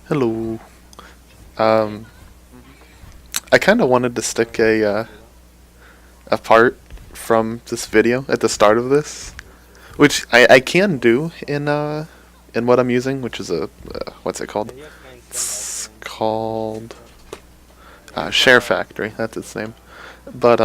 Hello. Um, I kind of wanted to stick a part from this video at the start of this, which I can do in what I'm using, which is a what's it called? It's called SHAREfactory. That's its name. But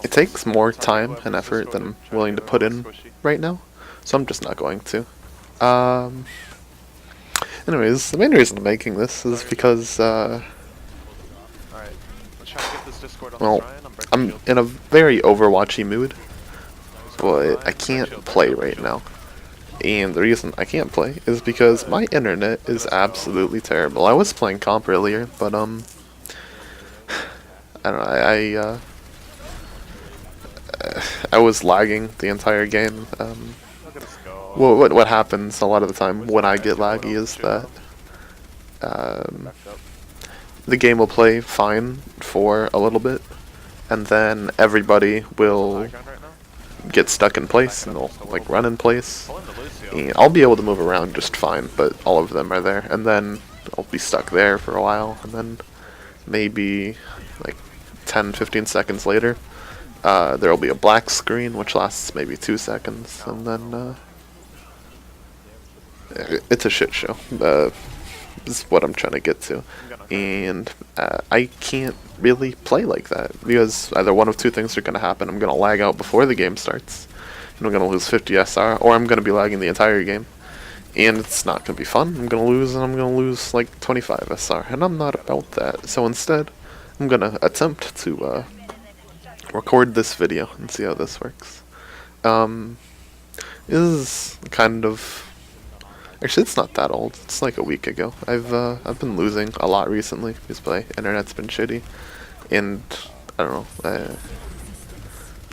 it takes more time and effort than I'm willing to put in right now, so I'm just not going to. Um, Anyways, the main reason I'm making this is because well, I'm in a very Overwatchy mood, but I can't play right now. And the reason I can't play is because my internet is absolutely terrible. I was playing comp earlier, but I don't know. I was lagging the entire game. What happens a lot of the time when I get laggy is that um, the game will play fine for a little bit, and then everybody will get stuck in place and they'll like run in place. And I'll be able to move around just fine, but all of them are there, and then I'll be stuck there for a while, and then maybe like 10-15 seconds later, there'll be a black screen which lasts maybe 2 seconds, and then it's a shit show. This is what I'm trying to get to, and I can't really play like that because either one of two things are going to happen. I'm going to lag out before the game starts, and I'm going to lose 50 SR, or I'm going to be lagging the entire game, and it's not going to be fun. I'm going to lose, and I'm going to lose like 25 SR, and I'm not about that. So instead, I'm going to attempt to record this video and see how this works. This is kind of... Actually, it's not that old. It's like a week ago. I've been losing a lot recently because my internet's been shitty, and I don't know. I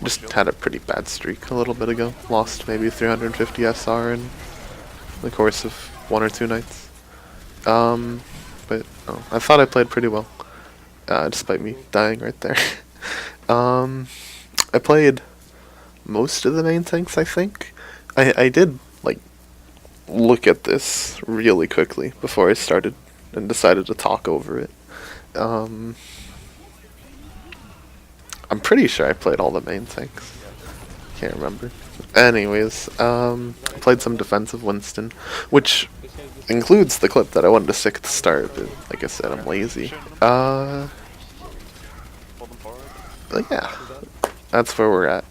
just had a pretty bad streak a little bit ago. Lost maybe 350 SR in the course of 1 or 2 nights. But oh, I thought I played pretty well, despite me dying right there. I played most of the main tanks, I think. I did like look at this really quickly before I started and decided to talk over it. I'm pretty sure I played all the main tanks. Can't remember. Anyways, I played some defensive Winston, which includes the clip that I wanted to stick at the start, but like I said, I'm lazy. But yeah, that's where we're at.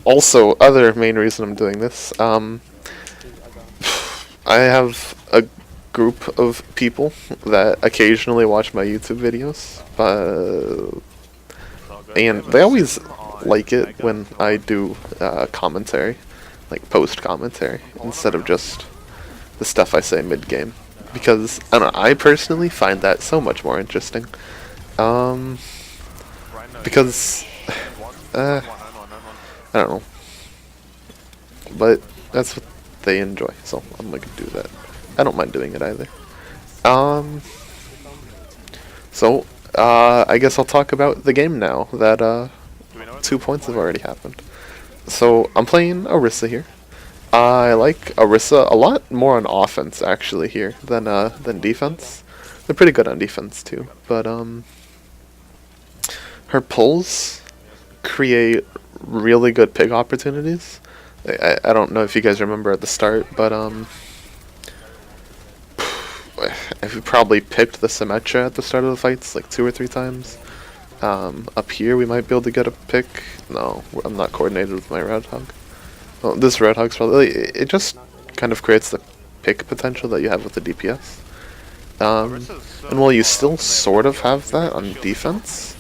Also, other main reason I'm doing this, I have a group of people that occasionally watch my YouTube videos, and they always like it when I do commentary, like post-commentary, instead of just the stuff I say mid-game. Because, I don't know, I personally find that so much more interesting. Because, I don't know. But that's what they enjoy, so I'm gonna do that. I don't mind doing it either. I guess I'll talk about the game now that 2 points have already happened. So I'm playing Orisa here. I like Orisa a lot more on offense actually here than defense. They're pretty good on defense too, but her pulls create really good pick opportunities. I don't know if you guys remember at the start, but I've probably picked the Symmetra at the start of the fights like 2 or 3 times. Up here we might be able to get a pick. No, I'm not coordinated with my Roadhog. Well, this Roadhog's probably... It just kind of creates the pick potential that you have with the DPS. And while you still sort of have that on defense,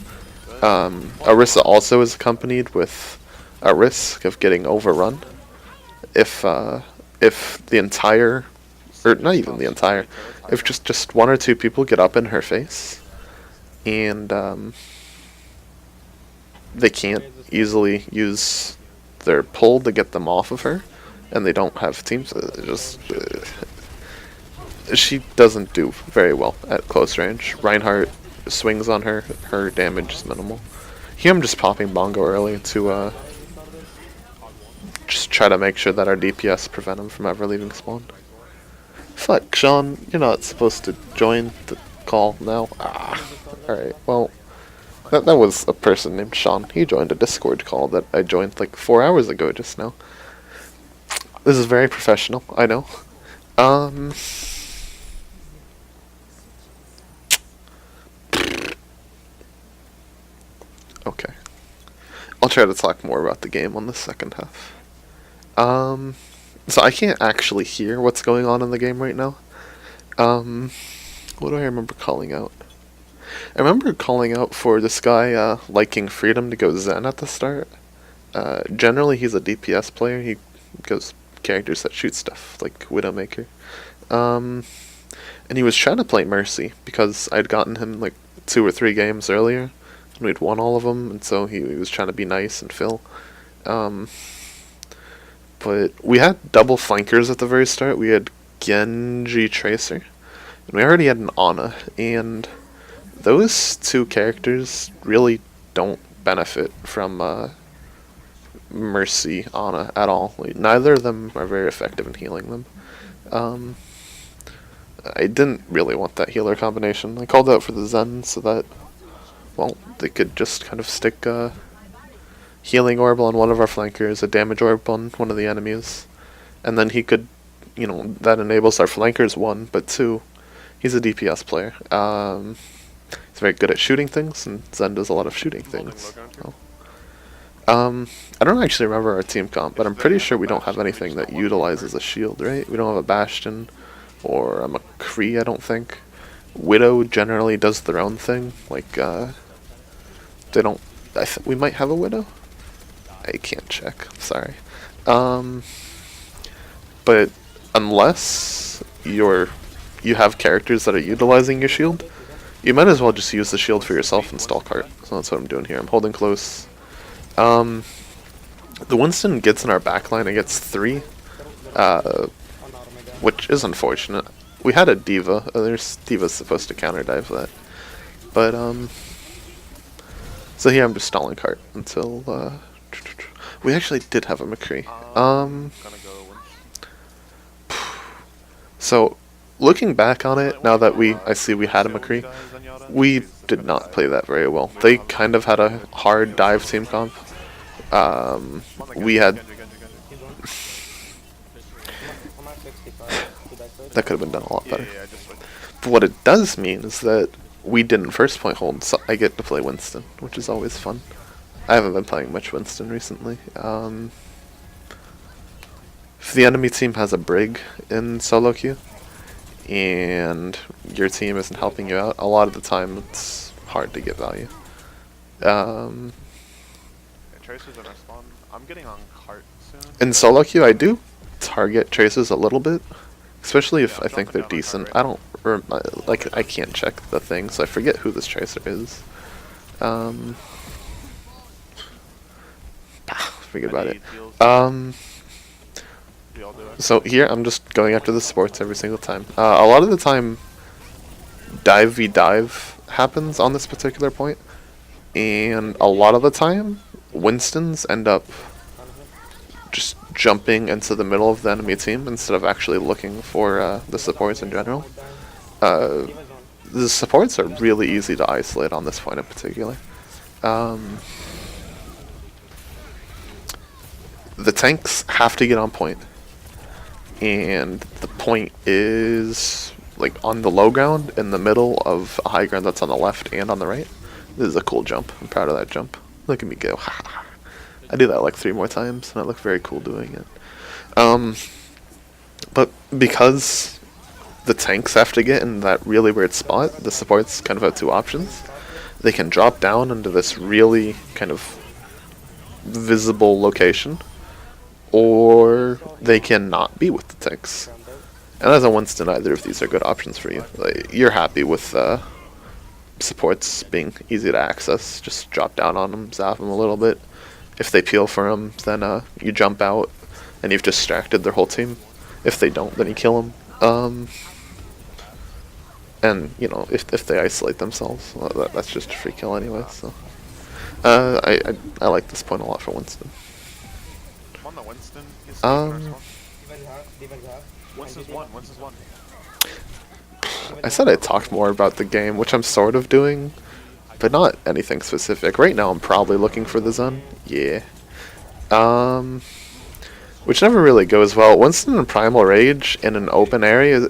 Orisa also is accompanied with a risk of getting overrun if the entire, or not even the entire, if just 1 or 2 people get up in her face and they can't easily use their pull to get them off of her, and they don't have teams, she doesn't do very well at close range. Reinhardt swings on her, her damage is minimal. Here I'm just popping Bongo early to just try to make sure that our DPS prevent him from ever leaving spawn. Fuck, Sean, you're not supposed to join the call now. Ah, alright, well, that was a person named Sean. He joined a Discord call that I joined like 4 hours ago just now. This is very professional, I know. Okay. I'll try to talk more about the game on the second half. So I can't actually hear what's going on in the game right now. What do I remember calling out? I remember calling out for this guy liking freedom to go Zen at the start. Generally he's a DPS player. He goes characters that shoot stuff, like Widowmaker. And he was trying to play Mercy because I'd gotten him like 2 or 3 games earlier, and we'd won all of them, and so he was trying to be nice and fill. But we had double flankers at the very start. We had Genji Tracer, and we already had an Ana, and those 2 characters really don't benefit from Mercy Ana at all. Like, neither of them are very effective in healing them. I didn't really want that healer combination. I called out for the Zen so that, well, they could just kind of stick healing orb on one of our flankers, a damage orb on one of the enemies, and then he could, you know, that enables our flankers 1, but 2, he's a DPS player. He's very good at shooting things, and Zen does a lot of shooting things. So. I don't actually remember our team comp, but I'm pretty sure we don't have anything that utilizes a shield, right? We don't have a Bastion or a McCree, I don't think. Widow generally does their own thing, like, they don't, we might have a Widow? I can't check, sorry. But unless you have characters that are utilizing your shield, you might as well just use the shield for yourself and stall cart. So that's what I'm doing here. I'm holding close. The Winston gets in our backline and gets 3, which is unfortunate. We had a D.Va. There's D.Va's supposed to counter dive that, but so here I'm just stalling cart until we actually did have a McCree. So looking back on it, now that I see we had a McCree, we did not play that very well. They kind of had a hard dive team comp. We had that could have been done a lot better. But what it does mean is that we didn't first point hold, so I get to play Winston, which is always fun. I haven't been playing much Winston recently. If the enemy team has a Brig in solo queue, and your team isn't helping you out, a lot of the time it's hard to get value. Tracers in our spawn. I'm getting on cart soon. In solo queue, I do target tracers a little bit, especially if I think they're decent. I don't like, I can't check the thing, so I forget who this tracer is. Forget about it. So here I'm just going after the supports every single time. A lot of the time, dive v dive happens on this particular point, and a lot of the time, Winstons end up just jumping into the middle of the enemy team instead of actually looking for the supports in general. The supports are really easy to isolate on this point in particular. The tanks have to get on point, and the point is like on the low ground in the middle of a high ground that's on the left and on the right. This is a cool jump. I'm proud of that jump. Look at me go. I do that like 3 more times, and I look very cool doing it. But because the tanks have to get in that really weird spot, the supports kind of have 2 options. They can drop down into this really kind of visible location, or they can not be with the tanks. And as a Winston, either of these are good options for you. Like, you're happy with supports being easy to access. Just drop down on them, zap them a little bit. If they peel for them, then you jump out and you've distracted their whole team. If they don't, then you kill them. And you know, if they isolate themselves, well, that's just a free kill anyway. So I like this point a lot for Winston. I'm on the Winston. Um, Winston's one. Winston's one. I said I talked more about the game, which I'm sort of doing, but not anything specific. Right now I'm probably looking for the Zen. Yeah. Which never really goes well. Winston in Primal Rage in an open area,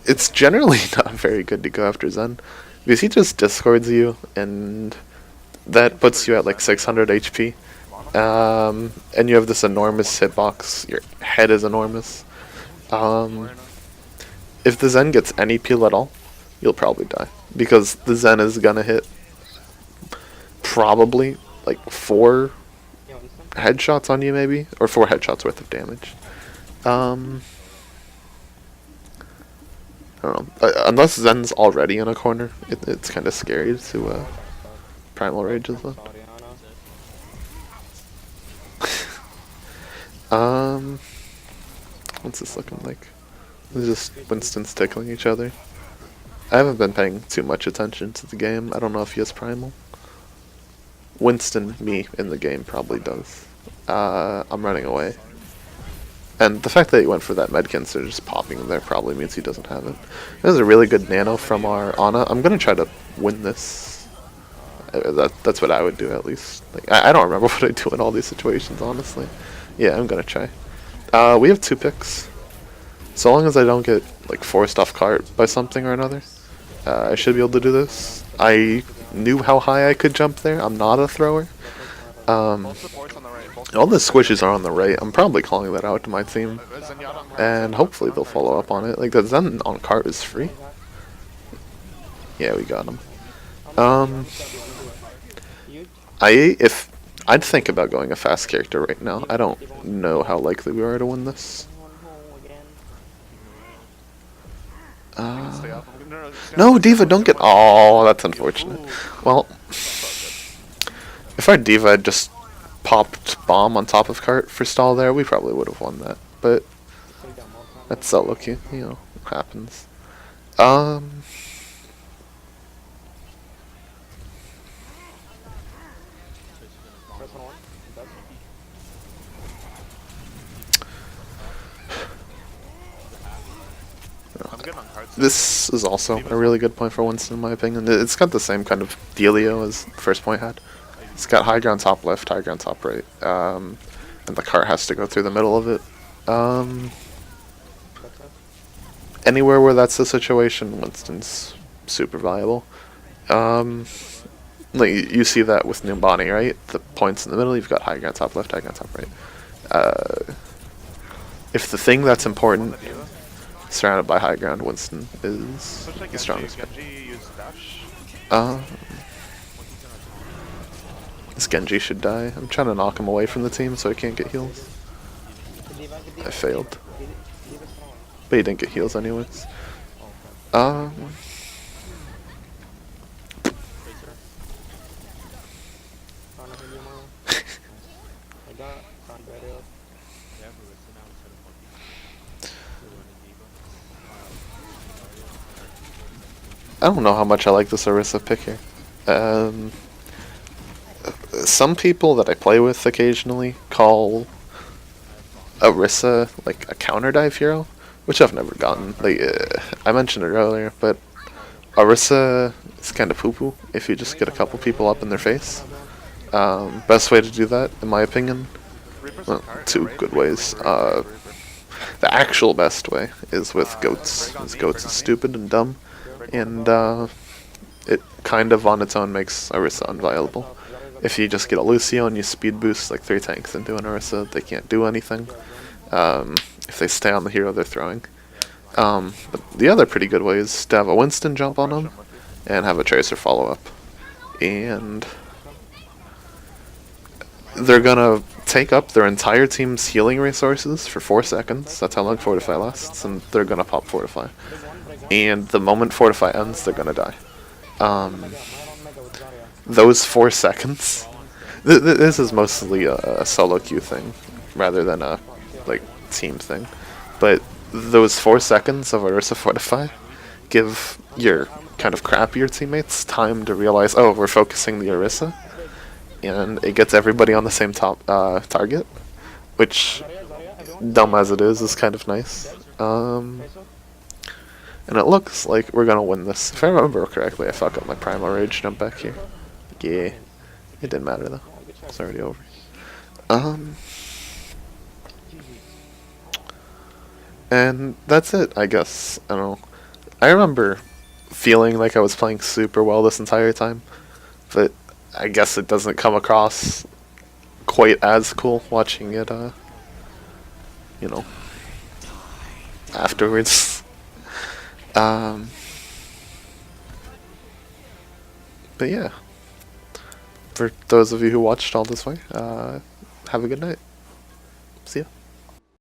it's generally not very good to go after Zen. Because he just discords you, and that puts you at like 600 HP. And you have this enormous hitbox. Your head is enormous. If the Zen gets any peel at all, you'll probably die. Because the Zen is gonna hit probably like 4 headshots on you, maybe? Or 4 headshots worth of damage. I don't know. Unless Zen's already in a corner, it's kind of scary to Primal Rage as well. What's this looking like? It's just Winston's tickling each other. I haven't been paying too much attention to the game. I don't know if he has Primal. Winston, me, in the game probably does. I'm running away. And the fact that he went for that medkit instead of just popping there probably means he doesn't have it. There's a really good nano from our Ana. I'm gonna try to win this. That's what I would do, at least. Like, I don't remember what I do in all these situations, honestly. Yeah, I'm gonna try. We have 2 picks. So long as I don't get like forced off cart by something or another, I should be able to do this. I knew how high I could jump there. I'm not a thrower. All the squishes are on the right. I'm probably calling that out to my team, and hopefully they'll follow up on it. Like, the Zen on cart is free. Yeah, we got him. I'd think about going a fast character right now. I don't know how likely we are to win this. No, D.Va, don't get. Oh, that's unfortunate. Well, if our D.Va had just popped bomb on top of cart for stall there, we probably would have won that. But that's so lucky, you know, it happens. This is also a really good point for Winston, in my opinion. It's got the same kind of dealio as first point had. It's got high ground top left, high ground top right, and the cart has to go through the middle of it. Anywhere where that's the situation, Winston's super viable. Like, you see that with Numbani, right? The points in the middle, you've got high ground top left, high ground top right. If the thing that's important surrounded by high ground, Winston is the strongest pick. This Genji should die. I'm trying to knock him away from the team so he can't get heals. I failed. But he didn't get heals anyways. I don't know how much I like this Orisa pick here. Some people that I play with occasionally call Orisa like a counter dive hero, which I've never gotten. Like, I mentioned it earlier, but Orisa is kind of poo-poo if you just get a couple people up in their face. Best way to do that, in my opinion, well, 2 good ways. The actual best way is with goats. Because goats is stupid and dumb, and it kind of on its own makes Orisa unviable. If you just get a Lucio and you speed boost like 3 tanks into an Orisa, they can't do anything. If they stay on the hero they're throwing. But the other pretty good way is to have a Winston jump on them and have a Tracer follow up. And they're gonna take up their entire team's healing resources for 4 seconds. That's how long Fortify lasts, and they're gonna pop Fortify. And the moment Fortify ends, they're gonna die. Those 4 seconds. This is mostly a solo queue thing, rather than a like team thing. But those 4 seconds of Orisa Fortify give your kind of crappier teammates time to realize, oh, we're focusing the Orisa, and it gets everybody on the same top target. which, dumb as it is kind of nice. And it looks like we're gonna win this. If I remember correctly, I fuck up my Primal Rage jump back here. Yeah. It didn't matter though. It's already over. And that's it, I guess. I don't know. I remember feeling like I was playing super well this entire time, but I guess it doesn't come across quite as cool watching it, you know, afterwards. But yeah, for those of you who watched all this way, have a good night. See ya.